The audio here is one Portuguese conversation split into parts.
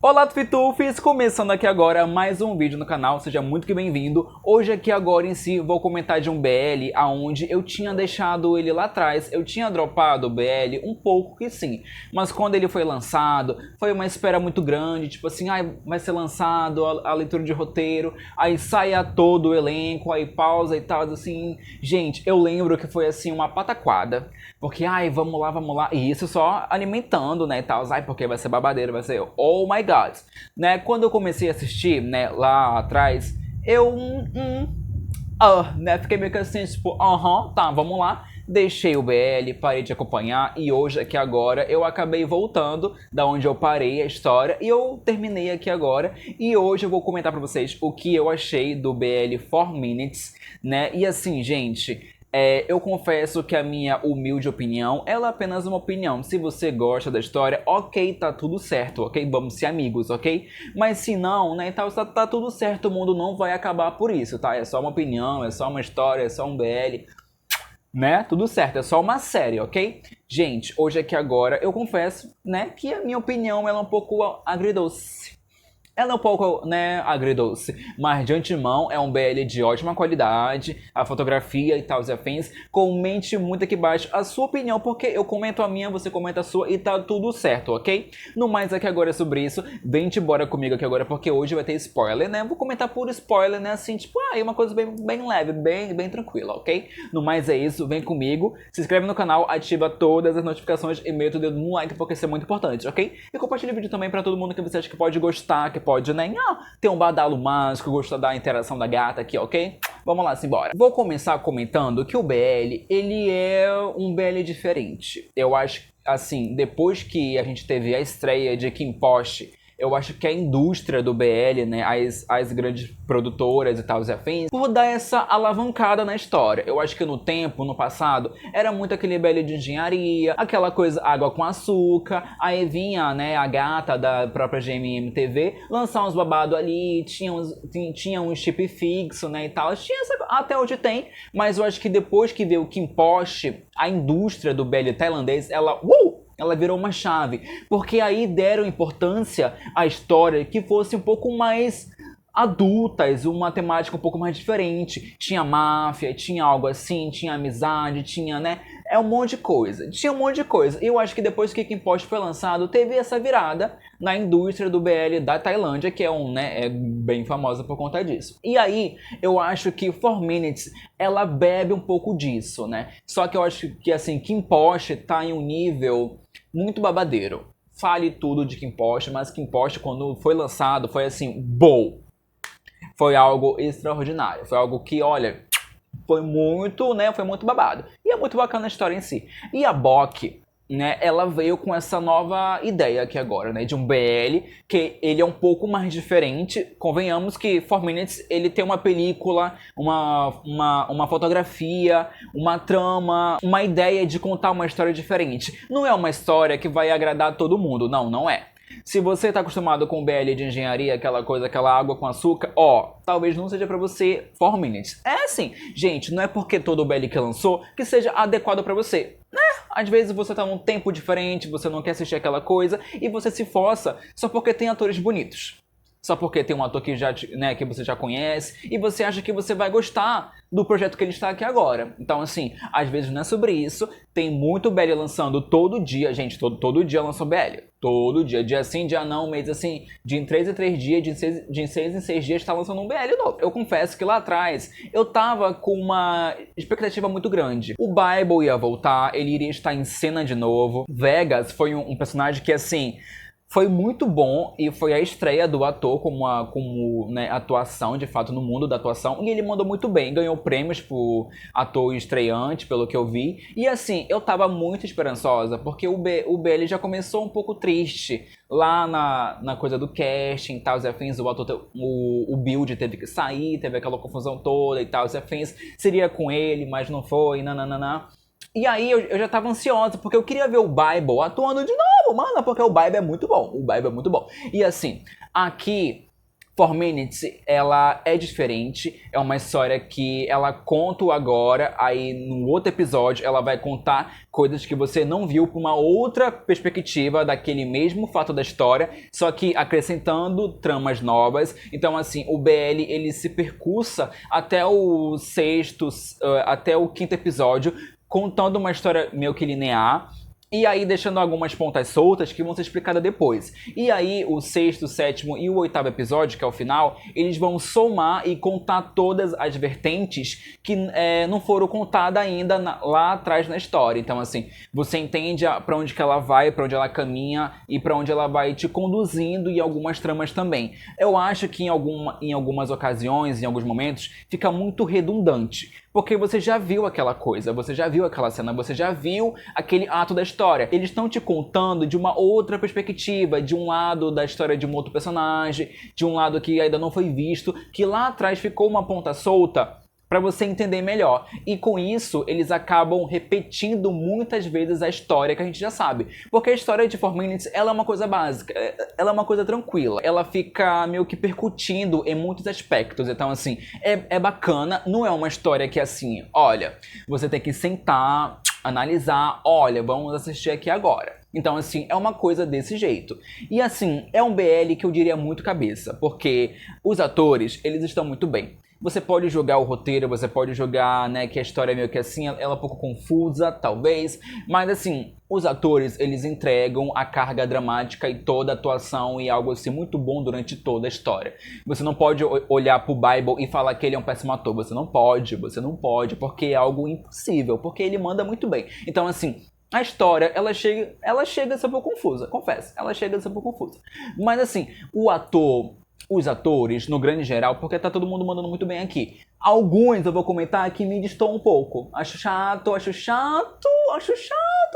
Olá, Tufitufis! Começando aqui agora mais um vídeo no canal, seja muito que bem-vindo. Hoje aqui agora em si vou comentar de um BL aonde eu tinha deixado ele lá atrás, eu tinha dropado o BL um pouco que sim, mas quando ele foi lançado, foi uma espera muito grande, tipo assim, vai ser lançado a leitura de roteiro, aí saia todo o elenco, aí pausa e tal, assim, gente, eu lembro que foi assim uma pataquada, porque vamos lá, e isso só alimentando, né, e tal, porque vai ser babadeiro, vai ser, oh my god. Né, quando eu comecei a assistir, né, lá atrás, eu né, fiquei meio que assim, tipo, tá, vamos lá. Deixei o BL, parei de acompanhar e hoje aqui agora eu acabei voltando da onde eu parei a história e eu terminei aqui agora e hoje eu vou comentar pra vocês o que eu achei do BL 4 Minutes, né, e assim, gente... eu confesso que a minha humilde opinião, ela é apenas uma opinião. Se você gosta da história, ok, tá tudo certo, ok? Vamos ser amigos, ok? Mas se não, né, então tá tudo certo, o mundo não vai acabar por isso, tá? É só uma opinião, é só uma história, é só um BL, né? Tudo certo, é só uma série, ok? Gente, hoje aqui agora, eu confesso, né, que a minha opinião, ela é um pouco agridoce. Ela é um pouco, né, agridoce, mas de antemão é um BL de ótima qualidade, a fotografia e tal, os afins. Comente muito aqui embaixo a sua opinião, porque eu comento a minha, você comenta a sua e tá tudo certo, ok? No mais aqui agora é sobre isso, vem-te embora comigo aqui agora, porque hoje vai ter spoiler, né? Vou comentar por spoiler, né, assim, tipo, uma coisa bem leve, bem tranquila, ok? No mais é isso, vem comigo, se inscreve no canal, ativa todas as notificações e mete o dedo no like, porque isso é muito importante, ok? E compartilha o vídeo também pra todo mundo que você acha que pode gostar, que pode, né, ter um badalo mágico, gostar da interação da gata aqui, ok? Vamos lá, simbora. Vou começar comentando que o BL, ele é um BL diferente. Eu acho, assim, depois que a gente teve a estreia de Kim Porsche, eu acho que a indústria do BL, né, as grandes produtoras e tal, os afins, por dar essa alavancada na história. Eu acho que no tempo, no passado, era muito aquele BL de engenharia, aquela coisa água com açúcar, aí vinha, né, a gata da própria GMM TV lançar uns babado ali, tinha um chip fixo, né, e tal, até hoje tem, mas eu acho que depois que veio o Kim Porsche, a indústria do BL tailandês, ela virou uma chave, porque aí deram importância à história que fosse um pouco mais adultas, uma temática um pouco mais diferente. Tinha máfia, tinha algo assim, tinha amizade, tinha, né? Um monte de coisa. Tinha um monte de coisa. E eu acho que depois que Kim Porsche foi lançado, teve essa virada na indústria do BL da Tailândia, que é bem famosa por conta disso. E aí, eu acho que 4 Minutes, ela bebe um pouco disso, né? Só que eu acho que, assim, Kim Porsche tá em um nível muito babadeiro. Fale tudo de Kim Porsche, mas Kim Porsche, quando foi lançado, foi assim, foi algo extraordinário. Foi algo que, olha, foi muito babado. E é muito bacana a história em si. E a Bock, né, ela veio com essa nova ideia aqui agora, né, de um BL, que ele é um pouco mais diferente. Convenhamos que 4 Minutes, ele tem uma película, uma fotografia, uma trama, uma ideia de contar uma história diferente. Não é uma história que vai agradar todo mundo, não é. Se você tá acostumado com BL de engenharia, aquela coisa, aquela água com açúcar, talvez não seja pra você 4 Minutes. É assim, gente, não é porque todo o BL que lançou que seja adequado pra você. Às vezes você tá num tempo diferente, você não quer assistir aquela coisa e você se força só porque tem atores bonitos. Só porque tem um ator que, que você já conhece e você acha que você vai gostar do projeto que ele está aqui agora. Então, assim, às vezes não é sobre isso. Tem muito BL lançando todo dia, gente. Todo dia lança BL. Todo dia. Dia sim, dia não, mês assim. De em 3 em 3 dias, de 6 em 6 dias está lançando um BL novo. Eu confesso que lá atrás eu tava com uma expectativa muito grande. O Bible ia voltar, ele iria estar em cena de novo. Vegas foi um personagem que, assim... foi muito bom e foi a estreia do ator como né, atuação, de fato, no mundo da atuação. E ele mandou muito bem, ganhou prêmios por ator estreante, pelo que eu vi. E assim, eu tava muito esperançosa, porque o BL já começou um pouco triste. Lá na coisa do casting e tal, os afins, o Build teve que sair, teve aquela confusão toda e tal, os afins. Seria com ele, mas não foi, nananana. E aí eu já tava ansiosa, porque eu queria ver o Bible atuando de novo, mano, porque o Bible é muito bom. O Bible é muito bom. E assim, aqui 4 Minutes, ela é diferente, é uma história que ela conta o agora, aí no outro episódio ela vai contar coisas que você não viu por uma outra perspectiva daquele mesmo fato da história, só que acrescentando tramas novas. Então assim, o BL ele se percursa até o até o 5º episódio, contando uma história meio que linear, e aí deixando algumas pontas soltas que vão ser explicadas depois. E aí o 6º, 7º e o 8º episódio, que é o final, eles vão somar e contar todas as vertentes que não foram contadas ainda lá atrás na história. Então assim, você entende para onde que ela vai, para onde ela caminha e para onde ela vai te conduzindo, e algumas tramas também. Eu acho que em algumas ocasiões, em alguns momentos, fica muito redundante. Porque você já viu aquela coisa, você já viu aquela cena, você já viu aquele ato da história. Eles estão te contando de uma outra perspectiva, de um lado da história de um outro personagem, de um lado que ainda não foi visto, que lá atrás ficou uma ponta solta para você entender melhor. E com isso, eles acabam repetindo muitas vezes a história que a gente já sabe. Porque a história de 4 Minutes, ela é uma coisa básica, ela é uma coisa tranquila. Ela fica meio que percutindo em muitos aspectos. Então, assim, é bacana. Não é uma história que, assim, olha, você tem que sentar, analisar, olha, vamos assistir aqui agora. Então, assim, é uma coisa desse jeito. E, assim, é um BL que eu diria muito cabeça, porque os atores, eles estão muito bem. Você pode jogar o roteiro, você pode jogar, né, que a história é meio que assim, ela é um pouco confusa, talvez, mas assim, os atores, eles entregam a carga dramática e toda a atuação e algo assim muito bom durante toda a história. Você não pode olhar pro Bible e falar que ele é um péssimo ator, você não pode, porque é algo impossível, porque ele manda muito bem. Então assim, a história, ela chega a ser um pouco confusa, confesso, ela chega a ser um pouco confusa. Mas assim, os atores, no grande geral, porque tá todo mundo mandando muito bem aqui. Alguns eu vou comentar que me distou um pouco. Acho chato,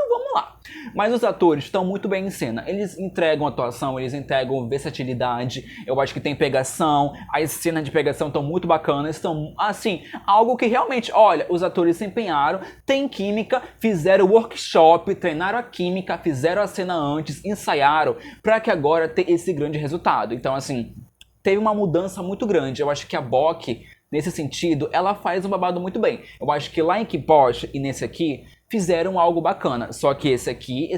vamos lá. Mas os atores estão muito bem em cena. Eles entregam atuação, eles entregam versatilidade. Eu acho que tem pegação. As cenas de pegação estão muito bacanas. Estão, assim, algo que realmente, olha, os atores se empenharam, tem química, fizeram workshop, treinaram a química, fizeram a cena antes, ensaiaram, pra que agora ter esse grande resultado. Então, assim, teve uma mudança muito grande. Eu acho que a Bock, nesse sentido, ela faz um babado muito bem. Eu acho que lá em KinnPorsche e nesse aqui, fizeram algo bacana. Só que esse aqui,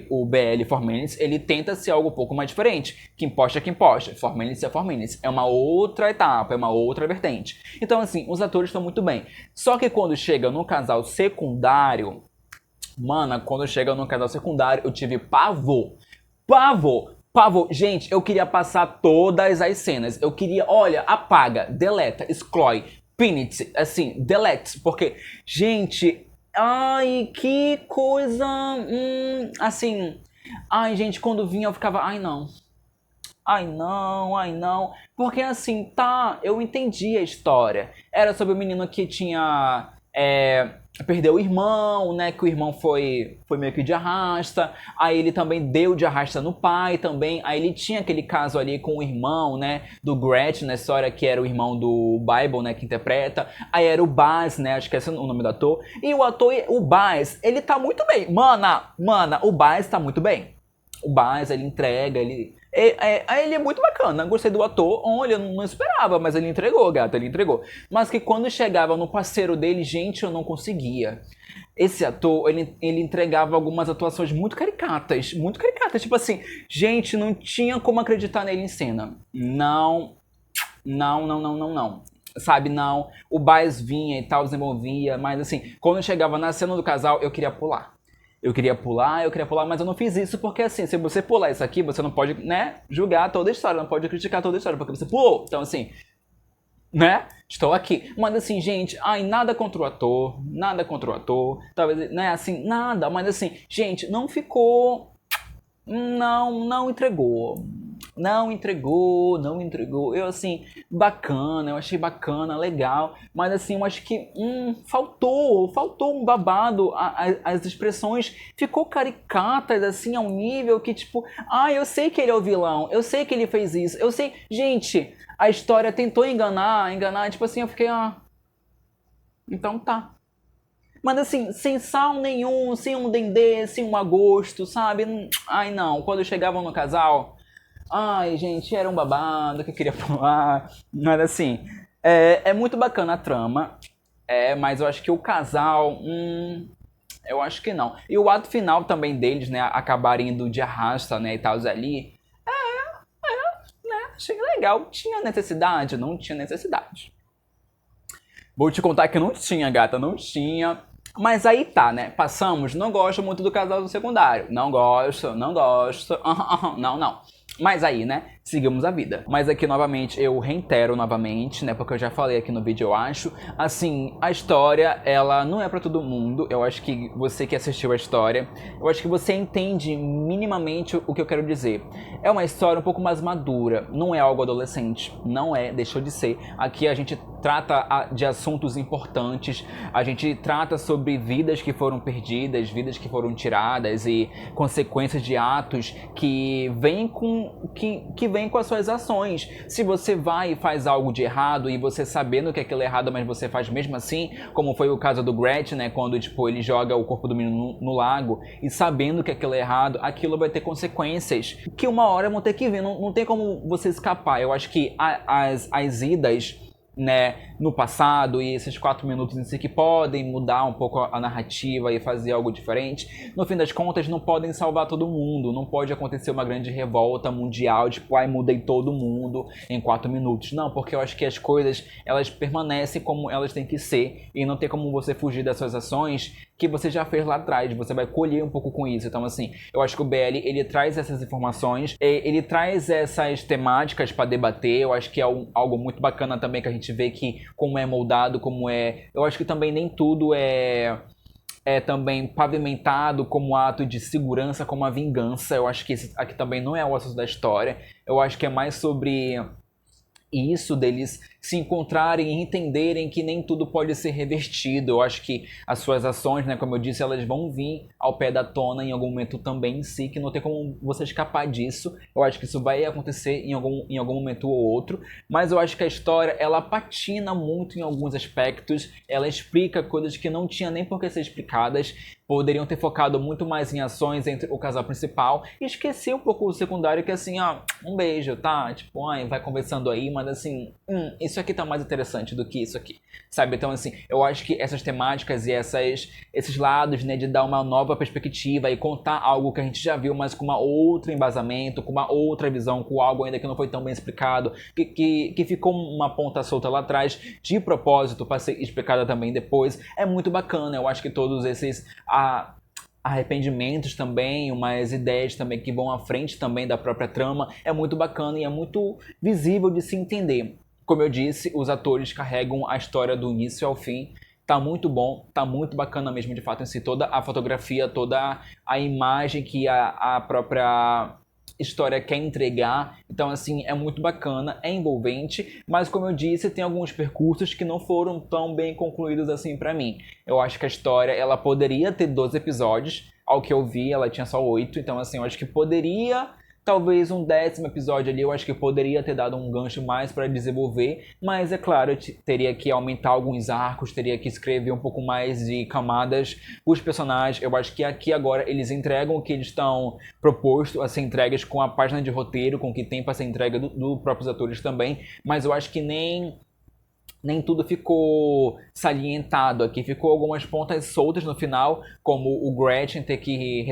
o BL 4 Minutes, ele tenta ser algo um pouco mais diferente. KinnPorsche é KinnPorsche, 4 Minutes é 4 Minutes. É uma outra etapa, é uma outra vertente. Então, assim, os atores estão muito bem. Só que quando chega no casal secundário, mano, quando chega no casal secundário, eu tive pavor. Gente, eu queria passar todas as cenas. Eu queria, olha, apaga, deleta, exclui, pinit, assim, delete. Porque, gente, ai, que coisa, assim... Ai, gente, quando vinha eu ficava, ai não. Ai não. Porque assim, tá, eu entendi a história. Era sobre o menino que tinha... perdeu o irmão, né? Que o irmão foi meio que de arrasta. Aí ele também deu de arrasta no pai também. Aí ele tinha aquele caso ali com o irmão, né? Do Gretchen, na história, que era o irmão do Bible, né? Que interpreta. Aí era o Baz, né? Acho que esse é o nome do ator. E o ator, o Baz, ele tá muito bem. Mana, o Baz tá muito bem. O Baz, ele entrega, ele é muito bacana. Gostei do ator. Olha, eu não esperava, mas ele entregou, gata, ele entregou. Mas que quando chegava no parceiro dele, gente, eu não conseguia. Esse ator, ele entregava algumas atuações muito caricatas. Tipo assim, gente, não tinha como acreditar nele em cena. Não. Sabe, não. O Baez vinha e tal, desenvolvia, mas assim, quando chegava na cena do casal, eu queria pular. Eu queria pular, mas eu não fiz isso porque assim, se você pular isso aqui, você não pode, né, julgar toda a história, não pode criticar toda a história, porque você pulou. Então assim, né, estou aqui. Mas assim, gente, ai, nada contra o ator, talvez, né, assim, nada, mas assim, gente, não ficou, não entregou. Não entregou. Eu, assim, bacana, eu achei bacana, legal. Mas, assim, eu acho que faltou um babado. As expressões ficou caricatas, assim, a um nível que, tipo... eu sei que ele é o vilão, eu sei que ele fez isso, eu sei... Gente, a história tentou enganar, tipo assim, eu fiquei... então tá. Mas assim, sem sal nenhum, sem um dendê, sem um agosto, sabe? Ai não, quando chegavam no casal... Ai, gente, era um babado que eu queria pular. Mas assim, é muito bacana a trama. Mas eu acho que o casal, eu acho que não. E o ato final também deles, né, acabarem indo de arrasta, né, e tal, ali, achei legal. Tinha necessidade? Não tinha necessidade. Vou te contar que não tinha, gata, não tinha. Mas aí tá, né? Passamos, não gosto muito do casal do secundário. Não gosto, não gosto. Não, não. Mas aí, né? Seguimos a vida. Mas aqui, novamente, eu reitero novamente, né? Porque eu já falei aqui no vídeo, eu acho. Assim, a história, ela não é pra todo mundo. Eu acho que você que assistiu a história, eu acho que você entende minimamente o que eu quero dizer. É uma história um pouco mais madura. Não é algo adolescente. Não é, deixou de ser. Aqui a gente trata de assuntos importantes. A gente trata sobre vidas que foram perdidas, vidas que foram tiradas e consequências de atos que vêm com as suas ações. Se você vai e faz algo de errado e você sabendo que aquilo é errado, mas você faz mesmo assim, como foi o caso do Gretchen, né, quando tipo ele joga o corpo do menino no lago e sabendo que aquilo é errado, aquilo vai ter consequências que uma hora vão ter que vir. Não tem como você escapar. Eu acho que as idas, né, no passado e esses 4 minutos em si que podem mudar um pouco a narrativa e fazer algo diferente, no fim das contas não podem salvar todo mundo. Não pode acontecer uma grande revolta mundial, tipo, ai, mudei todo mundo em 4 minutos. Não, porque eu acho que as coisas, elas permanecem como elas têm que ser e não tem como você fugir das suas ações que você já fez lá atrás. Você vai colher um pouco com isso. Então, assim, eu acho que o BL, ele traz essas informações, ele traz essas temáticas para debater. Eu acho que é algo muito bacana também, que a gente vê que como é moldado, como é... Eu acho que também nem tudo é também pavimentado como ato de segurança, como a vingança. Eu acho que esse aqui também não é o assunto da história. Eu acho que é mais sobre isso, deles se encontrarem e entenderem que nem tudo pode ser revertido. Eu acho que as suas ações, né, como eu disse, elas vão vir ao pé da tona em algum momento também em si, que não tem como você escapar disso. Eu acho que isso vai acontecer em algum momento ou outro, mas eu acho que a história, ela patina muito em alguns aspectos, ela explica coisas que não tinha nem por que ser explicadas. Poderiam ter focado muito mais em ações entre o casal principal e esquecer um pouco o secundário, que assim, ó, um beijo, tá? Tipo, ai, vai conversando aí, mas assim, isso aqui tá mais interessante do que isso aqui, sabe? Então, assim, eu acho que essas temáticas e esses lados, né, de dar uma nova perspectiva e contar algo que a gente já viu, mas com uma outra embasamento, com uma outra visão, com algo ainda que não foi tão bem explicado, que ficou uma ponta solta lá atrás, de propósito, para ser explicada também depois, é muito bacana. Eu acho que todos esses arrependimentos também, umas ideias também que vão à frente também da própria trama, é muito bacana e é muito visível de se entender. Como eu disse, os atores carregam a história do início ao fim. Tá muito bom, tá muito bacana mesmo de fato em si. Toda a fotografia, toda a imagem que a própria história quer entregar. Então, assim, é muito bacana, é envolvente, mas como eu disse, tem alguns percursos que não foram tão bem concluídos assim pra mim. Eu acho que a história, ela poderia ter 12 episódios, ao que eu vi, ela tinha só 8, então assim, eu acho que poderia... Talvez um 10º episódio ali, eu acho que poderia ter dado um gancho mais para desenvolver, mas é claro, eu teria que aumentar alguns arcos, teria que escrever um pouco mais de camadas os personagens. Eu acho que aqui agora eles entregam o que eles estão proposto a ser entregues com a página de roteiro, com o que tem para ser entrega dos próprios atores também, mas eu acho que nem tudo ficou salientado aqui. Ficou algumas pontas soltas no final, como o Gretchen ter que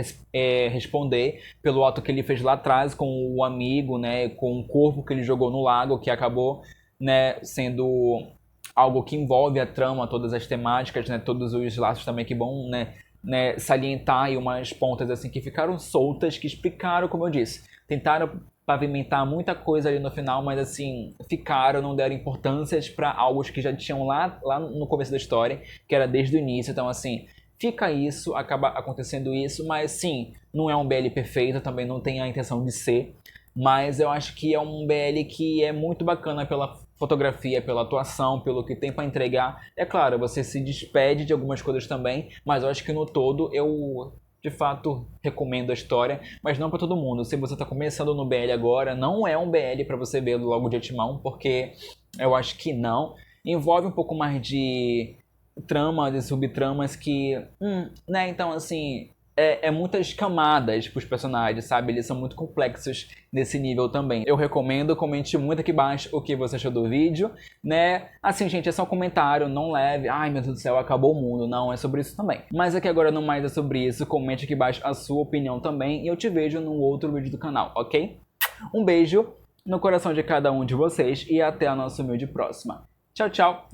responder pelo ato que ele fez lá atrás com o amigo, né, com o corpo que ele jogou no lago, que acabou, né, sendo algo que envolve a trama, todas as temáticas, né, todos os laços também que vão, né, salientar, e umas pontas assim que ficaram soltas, que explicaram, como eu disse, tentaram pavimentar muita coisa ali no final, mas assim, ficaram, não deram importâncias para algo que já tinham lá no começo da história, que era desde o início. Então, assim, fica isso, acaba acontecendo isso, mas sim, não é um BL perfeito, também não tem a intenção de ser, mas eu acho que é um BL que é muito bacana pela fotografia, pela atuação, pelo que tem para entregar. É claro, você se despede de algumas coisas também, mas eu acho que no todo eu de fato recomendo a história, mas não para todo mundo. Se você está começando no BL agora, não é um BL para você ver logo de antemão, porque eu acho que não. Envolve um pouco mais de trama, de subtramas que, né, então assim, é muitas camadas pros personagens, sabe? Eles são muito complexos nesse nível também. Eu recomendo, comente muito aqui embaixo o que você achou do vídeo, né? Assim, gente, é só um comentário, não leve, ai meu Deus do céu, acabou o mundo, não, é sobre isso também. Mas aqui agora não mais é sobre isso, comente aqui embaixo a sua opinião também e eu te vejo num outro vídeo do canal, ok? Um beijo no coração de cada um de vocês e até a nossa humilde próxima. Tchau, tchau!